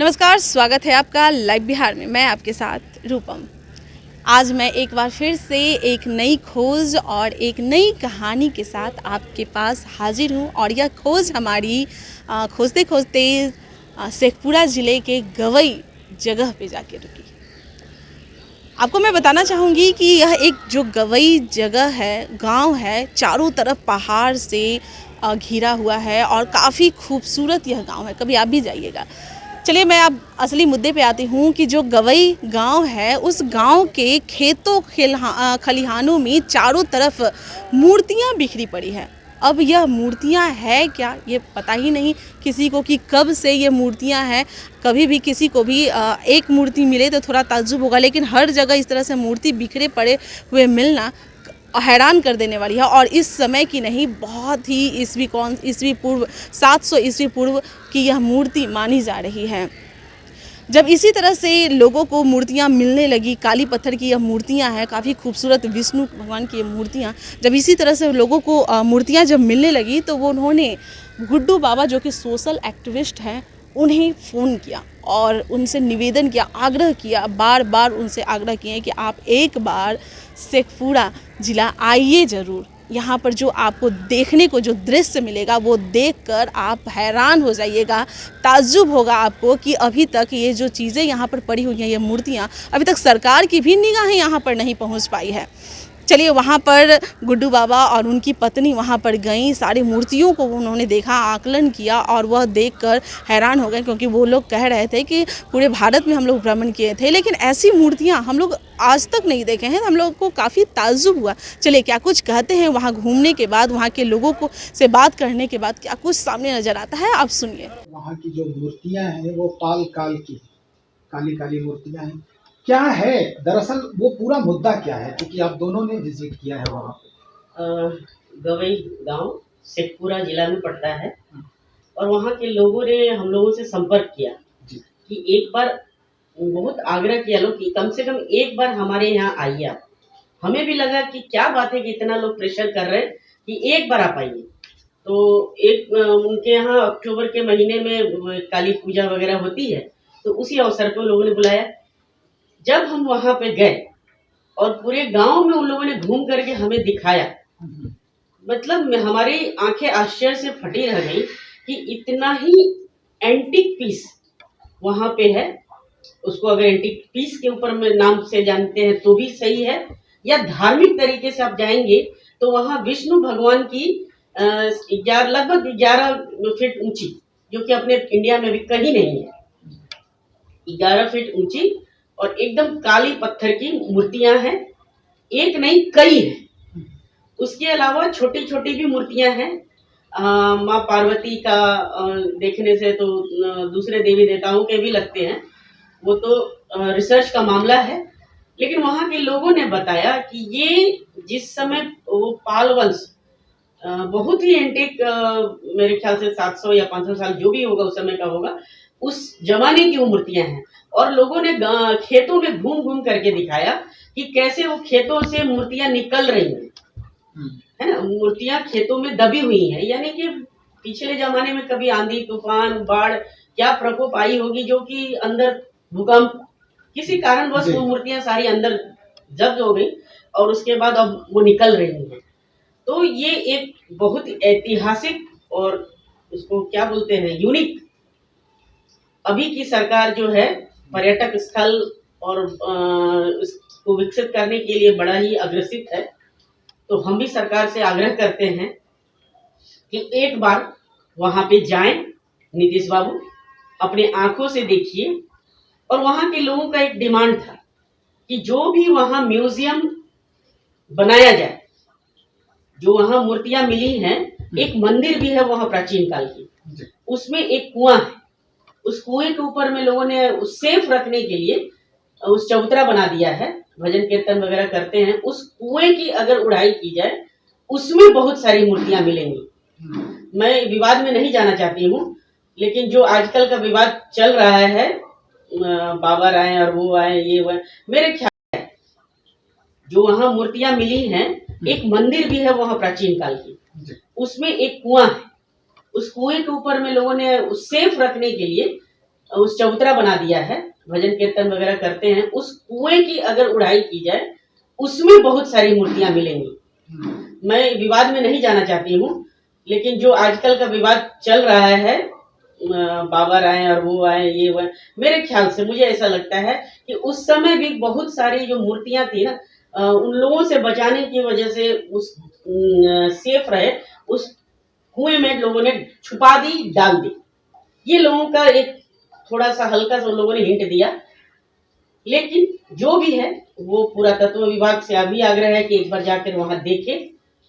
नमस्कार, स्वागत है आपका लाइव बिहार में। मैं आपके साथ रूपम। आज मैं एक बार फिर से एक नई खोज और एक नई कहानी के साथ आपके पास हाजिर हूँ और यह खोज हमारी खोजते खोजते शेखपुरा ज़िले के गवई जगह पे जाके रुकी। आपको मैं बताना चाहूँगी कि यह एक जो गवई जगह है, गांव है, चारों तरफ पहाड़ से घिरा हुआ है और काफ़ी खूबसूरत यह गांव है। कभी आप भी जाइएगा। चलिए मैं अब असली मुद्दे पे आती हूँ कि जो गवई गांव है, उस गांव के खेतों खलिहानों में चारों तरफ मूर्तियाँ बिखरी पड़ी हैं। अब यह मूर्तियाँ है क्या, ये पता ही नहीं किसी को कि कब से ये मूर्तियाँ हैं। कभी भी किसी को भी एक मूर्ति मिले तो थोड़ा ताज्जुब होगा, लेकिन हर जगह इस तरह से मूर्ति बिखरे पड़े हुए मिलना हैरान कर देने वाली है। और इस समय की नहीं, बहुत ही ईस्वी पूर्व 700 ईस्वी पूर्व की यह मूर्ति मानी जा रही है। जब इसी तरह से लोगों को मूर्तियाँ मिलने लगी, काली पत्थर की यह मूर्तियाँ हैं, काफ़ी खूबसूरत विष्णु भगवान की ये मूर्तियाँ, जब इसी तरह से लोगों को मूर्तियाँ जब मिलने लगी तो उन्होंने गुड्डू बाबा जो कि सोशल एक्टिविस्ट हैं, उन्हें फ़ोन किया और उनसे निवेदन किया, आग्रह किया, बार बार उनसे आग्रह किए कि आप एक बार शेखपुरा ज़िला आइए ज़रूर। यहाँ पर जो आपको देखने को जो दृश्य मिलेगा वो देखकर आप हैरान हो जाइएगा, ताज्जुब होगा आपको कि अभी तक ये जो चीज़ें यहाँ पर पड़ी हुई हैं, ये मूर्तियाँ, अभी तक सरकार की भी निगाहें यहाँ पर नहीं पहुँच पाई है। चलिए वहाँ पर गुड्डू बाबा और उनकी पत्नी वहाँ पर गईं, सारी मूर्तियों को उन्होंने देखा, आकलन किया और वह देखकर हैरान हो गए, क्योंकि वो लोग कह रहे थे कि पूरे भारत में हम लोग भ्रमण किए थे लेकिन ऐसी मूर्तियाँ हम लोग आज तक नहीं देखे हैं। हम लोग को काफ़ी ताज्जुब हुआ। चलिए क्या कुछ कहते हैं वहाँ घूमने के बाद, वहाँ के लोगों को से बात करने के बाद क्या कुछ सामने नज़र आता है, आप सुनिए। वहाँ की जो मूर्तियाँ हैं वो पाल काल की काली काली मूर्तियाँ हैं। क्या है दरअसल वो पूरा मुद्दा क्या है, क्योंकि आप दोनों ने विजिट किया है वहाँ पे। गवई गांव शेखपुरा जिला में पड़ता है और वहाँ के लोगों ने हम लोगों से संपर्क किया कि एक बार, बहुत आग्रह किया लोग कि कम से कम एक बार हमारे यहाँ आइए आप। हमें भी लगा कि क्या बात है कि इतना लोग प्रेशर कर रहे हैं कि एक बार आप आइए। तो उनके यहाँ अक्टूबर के महीने में काली पूजा वगैरह होती है, तो उसी अवसर पर लोगों ने बुलाया। जब हम वहाँ पे गए और पूरे गांव में उन लोगों ने घूम करके हमें दिखाया, मतलब हमारी आंखें आश्चर्य से फटी रह गई कि इतना ही एंटीक पीस वहाँ पे है। उसको अगर एंटीक पीस के ऊपर में नाम से जानते हैं तो भी सही है, या धार्मिक तरीके से आप जाएंगे तो वहाँ विष्णु भगवान की लगभग 11 फीट ऊंची, जो कि अपने इंडिया में भी कहीं नहीं है, 11 फीट ऊंची और एकदम काली पत्थर की मूर्तियां हैं। एक नहीं, कई हैं। उसके अलावा छोटी छोटी भी मूर्तियां हैं। माँ पार्वती का देखने से तो दूसरे देवी देवताओं के भी लगते हैं, वो तो रिसर्च का मामला है। लेकिन वहाँ के लोगों ने बताया कि ये जिस समय वो पाल वंश बहुत ही एंटीक, मेरे ख्याल से 700 या 500 साल जो भी होगा उस समय का होगा, उस जमाने की वो मूर्तियां हैं। और लोगों ने खेतों में घूम घूम करके दिखाया कि कैसे वो खेतों से मूर्तियां निकल रही हैं, है ना। मूर्तियां खेतों में दबी हुई हैं, यानी कि पिछले जमाने में कभी आंधी तूफान बाढ़ क्या प्रकोप आई होगी, जो कि अंदर भूकंप किसी कारणवश वो मूर्तियां सारी अंदर जब्त हो गई और उसके बाद अब वो निकल रही हैं। तो ये एक बहुत ऐतिहासिक और उसको क्या बोलते हैं, यूनिक, अभी की सरकार जो है पर्यटक स्थल और उसको विकसित करने के लिए बड़ा ही अग्रसित है। तो हम भी सरकार से आग्रह करते हैं कि एक बार वहां पे जाएं, नीतीश बाबू, अपने आंखों से देखिए। और वहां के लोगों का एक डिमांड था कि जो भी वहां म्यूजियम बनाया जाए, जो वहां मूर्तियां मिली हैं, एक मंदिर भी है वहां प्राचीन काल की, उसमें एक कुआं है, उस कुएं के ऊपर में लोगों ने उस सेफ रखने के लिए उस चबूतरा बना दिया है, भजन कीर्तन वगैरह करते हैं। उस कुएं की अगर उड़ाई की जाए, उसमें बहुत सारी मूर्तियां मिलेंगी। मैं विवाद में नहीं जाना चाहती हूँ, लेकिन जो आजकल का विवाद चल रहा है, बाबर आए और वो आए, ये वो, मेरे ख्याल जो वहां मूर्तियां मिली हैं, एक मंदिर भी है वहां प्राचीन काल की, उसमें एक कुआं है, उस कुएं के ऊपर में लोगों ने उस सेफ रखने के लिए उस चबूतरा बना दिया है, भजन कीर्तन वगैरह करते हैं, उस कुएं की अगर उड़ाई की जाए उसमें बहुत सारी मूर्तियां मिलेंगी। मैं विवाद में नहीं जाना चाहती हूँ, लेकिन जो आजकल का विवाद चल रहा है, बाबर आए और वो आए, ये वो आए, मेरे ख्याल से मुझे ऐसा लगता है कि उस समय भी बहुत सारी जो मूर्तियां थी ना, उन लोगों से बचाने की वजह से उस सेफ रहे, उस कुएं में लोगों ने छुपा दी, डाल दी। ये लोगों का एक थोड़ा सा हल्का सा उन लोगों ने हिंट दिया। लेकिन जो भी है वो पुरातत्व विभाग से अभी आग्रह है कि एक बार जाकर वहां देखे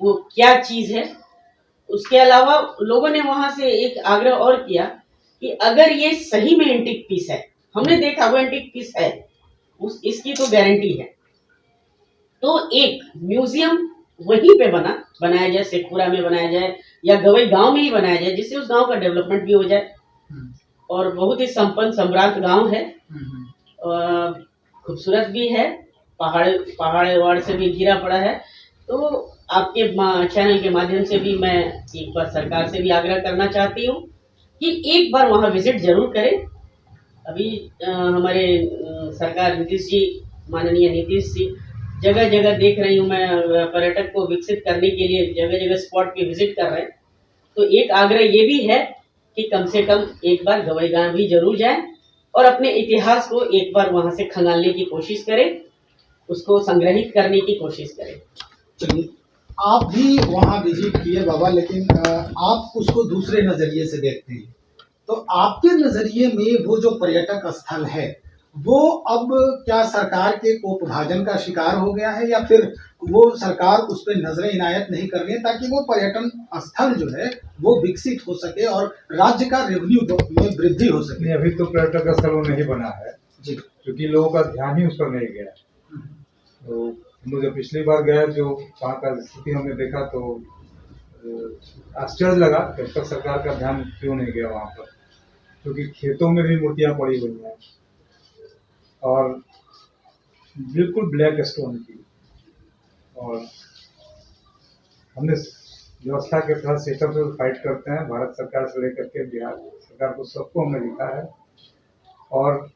वो क्या चीज है। उसके अलावा लोगों ने वहां से एक आग्रह और किया कि अगर ये सही में एंटीक पीस है, हमने देखा वो एंटीक पीस है, इसकी तो गारंटी है, तो एक म्यूजियम वहीं पे बनाया जाए, शेखपुरा में बनाया जाए या गवई गांव में ही बनाया जाए, जिससे उस गांव का डेवलपमेंट भी हो जाए। और बहुत ही संपन्न सम्रांत गांव है, खूबसूरत भी है, पहाड़ से भी घिरा पड़ा है। तो आपके चैनल के माध्यम से भी मैं एक बार सरकार से भी आग्रह करना चाहती हूँ कि एक बार वहां विजिट जरूर करें। अभी हमारे सरकार माननीय नीतीश जी जगह जगह देख रही हूँ मैं, पर्यटक को विकसित करने के लिए जगह जगह स्पॉट पे विजिट कर रहे हैं। तो एक आग्रह ये भी है कि कम से कम एक बार गवई गांव भी जरूर जाएं और अपने इतिहास को एक बार वहां से खंगालने की कोशिश करें, उसको संग्रहित करने की कोशिश करें। चलिए, आप भी वहाँ विजिट किए बाबा, लेकिन आप उसको दूसरे नजरिए से देखते हैं। तो आपके नजरिए में वो जो पर्यटक स्थल है वो अब क्या सरकार के कोपभाजन का शिकार हो गया है, या फिर वो सरकार उस पर नजर इनायत नहीं कर रही है ताकि वो पर्यटन स्थल जो है वो विकसित हो सके और राज्य का रेवेन्यू में वृद्धि हो सके? नहीं, अभी तो पर्यटक स्थल वो नहीं बना है जी, क्योंकि लोगों का ध्यान ही उस पर नहीं गया। तो हम लोग जब पिछली बार गए, जो वहाँ का स्थिति हमने देखा तो आश्चर्य लगा कि अब तक सरकार का ध्यान क्यों नहीं गया वहाँ पर, क्योंकि खेतों में भी मूर्तियाँ पड़ी हुई हैं और बिल्कुल ब्लैक स्टोन की। और हमने व्यवस्था के तहत सिस्टम से फाइट करते हैं, भारत सरकार से लेकर के बिहार सरकार को, सबको हमने लिखा है। और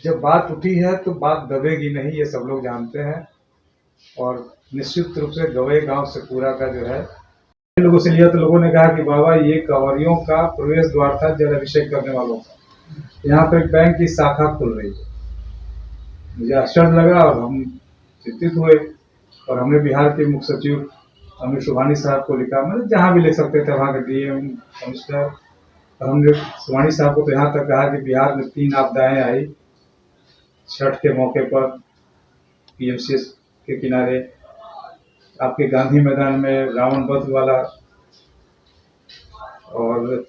जब बात उठी है तो बात दबेगी नहीं, ये सब लोग जानते हैं। और निश्चित रूप से गवई गांव शेखपुरा का जो है, लोगों से लिया तो लोगों ने कहा कि बाबा ये कंवरियों का प्रवेश द्वार था जल अभिषेक करने वालों का, यहाँ पर बैंक की शाखा खुल रही है। मुझे आश्चर्य लगा और हम चिंतित हुए और हमने बिहार के मुख्य सचिव अमित सुभानी साहब को लिखा, मतलब जहाँ भी लिख सकते थे, वहाँ के डीएम, कमिश्नर। और हमने सुभानी साहब को तो यहाँ तक कहा कि बिहार में 3 आपदाएं आई, छठ के मौके पर पीएमसीएस के किनारे, आपके गांधी मैदान में रावण वध वाला, और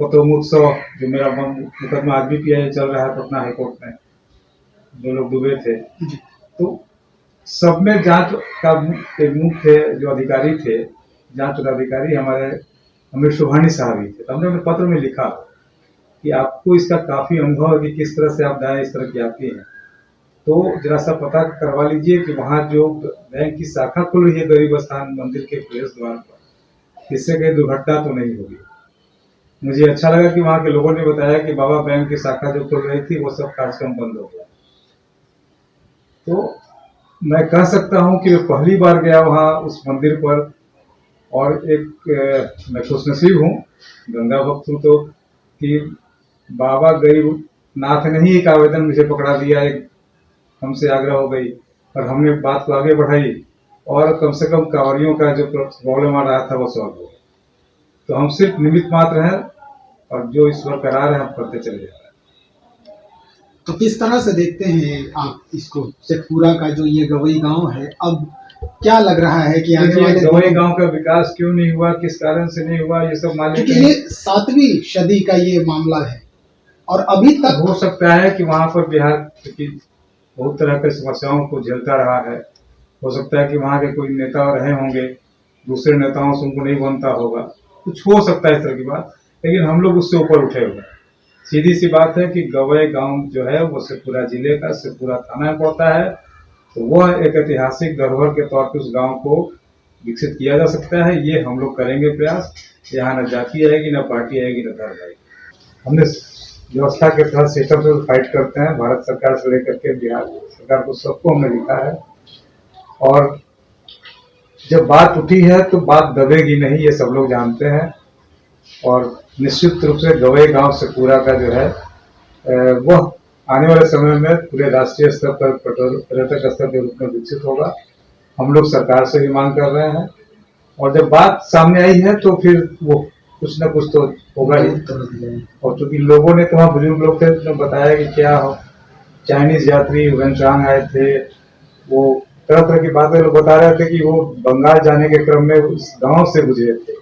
पतोमोत्सव जो मेरा मुकदमा आज भी पीआई चल रहा है पटना हाईकोर्ट में, जो लोग डूबे थे। तो सब में जांच का एक मुख्य जो अधिकारी थे, जांच पदाधिकारी हमारे अमित सुभानी साहब ही थे। तो हमने अपने पत्र में लिखा कि आपको इसका काफी अनुभव है कि किस तरह से आपदाएं इस तरह की आती हैं, तो जरा सा पता करवा लीजिए कि वहाँ जो बैंक की शाखा खुल रही है गरीब स्थान मंदिर के प्रवेश द्वार पर, इससे कहीं दुर्घटना तो नहीं होगी। मुझे अच्छा लगा कि वहाँ के लोगों ने बताया कि बाबा बैंक की शाखा जो खुल रही थी वो सब कार्यक्रम बंद हो गया। तो मैं कह सकता हूँ कि मैं पहली बार गया वहाँ उस मंदिर पर, और एक मैं खुशनसीब हूँ, गंगा भक्त हूँ, तो कि बाबा गरीब नाथ ने ही एक आवेदन मुझे पकड़ा दिया, एक हमसे आग्रह हो गई और हमने बात को आगे बढ़ाई और कम से कम कांवरियों का जो प्रॉब्लम आ रहा था वो सॉल्व हो गया। तो हम सिर्फ निमित्त मात्र हैं और जो ईश्वर करा रहे हैं हम करते चले जा रहे हैं। तो किस तरह से देखते हैं आप इसको, शेखपुरा का जो ये गवई गांव है, अब क्या लग रहा है कि आने वाले गवई गांव का विकास क्यों नहीं हुआ, किस कारण से नहीं हुआ, ये सब मालूम क्योंकि ये 7वीं सदी का ये मामला है और अभी तक हो सकता है कि वहाँ पर बिहार की बहुत तरह की समस्याओं को झेलता रहा है। हो सकता है कि वहाँ के कोई नेता रहे होंगे, दूसरे नेताओं से उनको नहीं बनता होगा, कुछ हो सकता है इस तरह की बात, लेकिन हम लोग उससे ऊपर उठे हुए हैं। सीधी सी बात है कि गवई गांव जो है वो शेखपुरा जिले का शेखपुरा थाना में पड़ता है, तो वह एक ऐतिहासिक धरोहर के तौर पर उस गांव को विकसित किया जा सकता है। ये हम लोग करेंगे प्रयास। यहाँ न जाति आएगी, न पार्टी आएगी, न धर्म आएगी। हमने व्यवस्था के तहत सिस्टम से फाइट करते हैं। भारत सरकार से लेकर के बिहार सरकार को सबको हमने लिखा है, और जब बात उठी है तो बात दबेगी नहीं, ये सब लोग जानते हैं। और निश्चित रूप से गवई गांव से पूरा का जो है वह आने वाले समय में पूरे राष्ट्रीय स्तर पर पर्यटक स्थल के रूप में विकसित होगा। हम लोग सरकार से भी मांग कर रहे हैं, और जब बात सामने आई है तो फिर वो कुछ न कुछ तो होगा ही। और चूंकि लोगों ने, तो वहाँ बुजुर्ग लोग थे तो बताया कि क्या चाइनीज यात्री वेंचांग आए थे, वो तरह तरह की बातें लोग बता रहे थे कि वो बंगाल जाने के क्रम में उस गांव से गुजरे थे,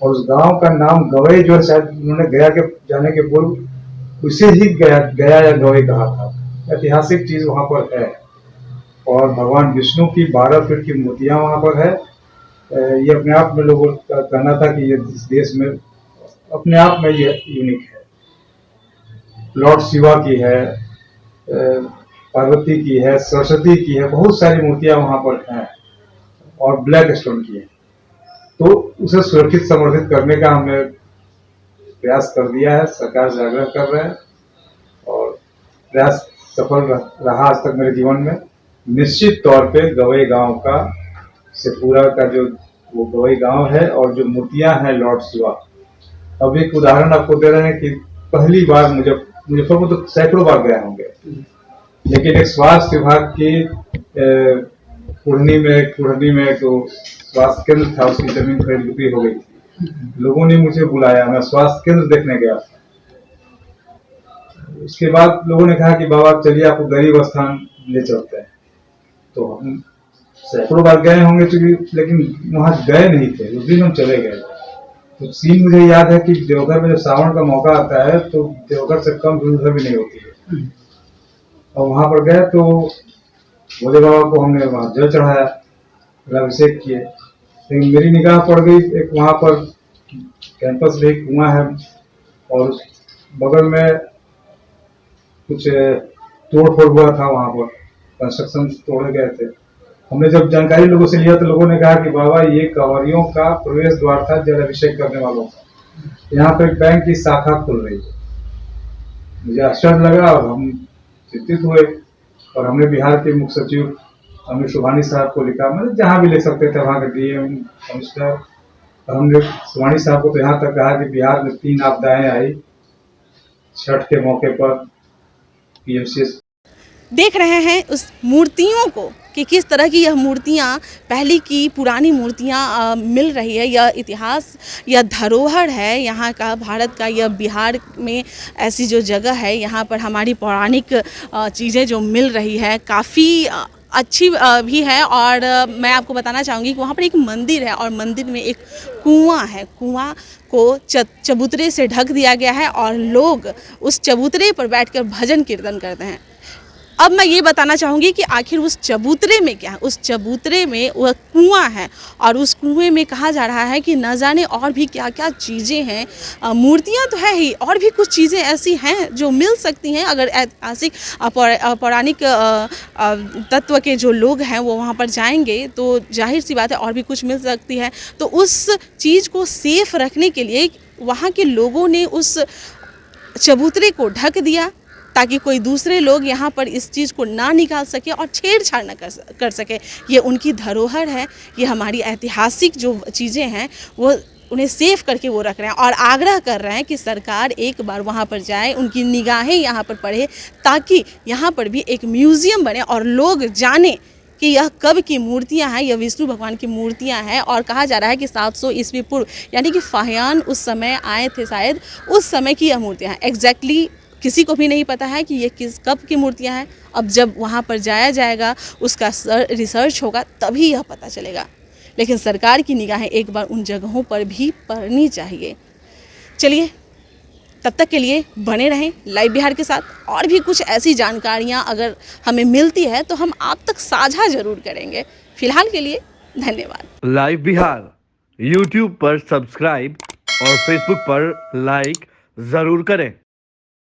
और उस गांव का नाम गवई जो है शायद उन्होंने गया के जाने के पूर्व उसे ही गया या गवई कहा था। ऐतिहासिक चीज वहां पर है, और भगवान विष्णु की 12 फीट की मूर्तियां वहां पर है। ये अपने आप में लोगों का कहना था कि ये इस देश में अपने आप में ये यूनिक है। लॉर्ड शिवा की है, पार्वती की है, सरस्वती की है, बहुत सारी मूर्तियां वहां पर हैं, और ब्लैक स्टोन की है। तो उसे सुरक्षित संवर्धित करने का हमने प्रयास कर दिया है, सरकार से आग्रह कर रहे हैं, और प्रयास सफल रहा आज तक मेरे जीवन में। निश्चित तौर पे गवई गांव का से पूरा का जो वो गवई गांव है, और जो मूर्तियां हैं लॉर्ड शिवा। अब एक उदाहरण आपको दे रहे हैं कि पहली बार मुजफ्फरपुर तो सैकड़ों बार गए होंगे, लेकिन एक स्वास्थ्य विभाग की कुढ़नी में तो स्वास्थ्य केंद्र था, उसकी जमीन खरीद बिक्री हो गई थी। लोगों ने मुझे बुलाया, मैं स्वास्थ्य केंद्र देखने गया था। उसके बाद लोगों ने कहा कि बाबा चलिए आपको गरीब स्थान ले चलते हैं। तो हम सैकड़ों बार गए होंगे लेकिन वहां गए नहीं थे। उस दिन हम चले गए। तो सीन मुझे याद है कि देवघर में जब सावन का मौका आता है तो देवघर से कम भीड़ उधर भी नहीं होती है, और वहां पर गए तो भोले बाबा को हमने वहां जल चढ़ाया, अभिषेक किए। लेकिन मेरी निगाह पड़ गई एक वहां पर कैंपस में एक कुआं है, और बगल में कुछ तोड़ फोड़ हुआ था, वहां पर कंस्ट्रक्शन तोड़े गए थे। हमने जब जानकारी लोगों से लिया तो लोगों ने कहा कि बाबा ये कांवरियों का प्रवेश द्वार था जल अभिषेक करने वालों का, यहाँ पर एक बैंक की शाखा खुल रही है। मुझे आश्चर्य लगा और हम चिंतित हुए, और हमने बिहार के मुख्य सचिव अमित सुभानी साहब को लिखा, मतलब जहाँ भी ले सकते थे, वहाँ के डीएम कमिश्नर। और हमने सुभानी साहब को तो यहाँ तक कहा कि बिहार में 3 आपदाएं आई छठ के मौके पर, पीएमसीएस। देख रहे हैं उस मूर्तियों को कि किस तरह की यह मूर्तियाँ पहले की पुरानी मूर्तियाँ मिल रही है। यह इतिहास, यह धरोहर है यहाँ का, भारत का। यह बिहार में ऐसी जो जगह है, यहाँ पर हमारी पौराणिक चीज़ें जो मिल रही है काफ़ी अच्छी भी है। और मैं आपको बताना चाहूँगी कि वहाँ पर एक मंदिर है, और मंदिर में एक कुआं है। कुआं को चबूतरे से ढक दिया गया है, और लोग उस चबूतरे पर बैठकर भजन कीर्तन करते हैं। अब मैं ये बताना चाहूँगी कि आखिर उस चबूतरे में क्या है। उस चबूतरे में वह कुआं है, और उस कुएं में कहा जा रहा है कि न जाने और भी क्या क्या चीज़ें हैं। मूर्तियां तो है ही, और भी कुछ चीज़ें ऐसी हैं जो मिल सकती हैं अगर ऐतिहासिक पौराणिक तत्व के जो लोग हैं वो वहाँ पर जाएंगे तो जाहिर सी बात है और भी कुछ मिल सकती है। तो उस चीज़ को सेफ रखने के लिए वहाँ के लोगों ने उस चबूतरे को ढक दिया, ताकि कोई दूसरे लोग यहाँ पर इस चीज़ को ना निकाल सके और छेड़छाड़ ना कर सके। ये उनकी धरोहर है, ये हमारी ऐतिहासिक जो चीज़ें हैं वो उन्हें सेफ करके वो रख रहे हैं, और आग्रह कर रहे हैं कि सरकार एक बार वहाँ पर जाए, उनकी निगाहें यहाँ पर पड़े, ताकि यहाँ पर भी एक म्यूज़ियम बने और लोग जाने कि यह कब की मूर्तियाँ हैं, यह विष्णु भगवान की मूर्तियाँ हैं। और कहा जा रहा है कि 700 ईस्वी पूर्व, यानी कि फाहियान उस समय आए थे शायद, उस समय की यह मूर्तियाँ हैं। एग्जैक्टली किसी को भी नहीं पता है कि ये कब की मूर्तियाँ हैं। अब जब वहाँ पर जाया जाएगा, उसका रिसर्च होगा, तभी यह पता चलेगा। लेकिन सरकार की निगाहें एक बार उन जगहों पर भी पड़नी चाहिए। चलिए, तब तक के लिए बने रहें लाइव बिहार के साथ। और भी कुछ ऐसी जानकारियाँ अगर हमें मिलती है तो हम आप तक साझा ज़रूर करेंगे। फिलहाल के लिए धन्यवाद। लाइव बिहार यूट्यूब पर सब्सक्राइब और फेसबुक पर लाइक ज़रूर करें।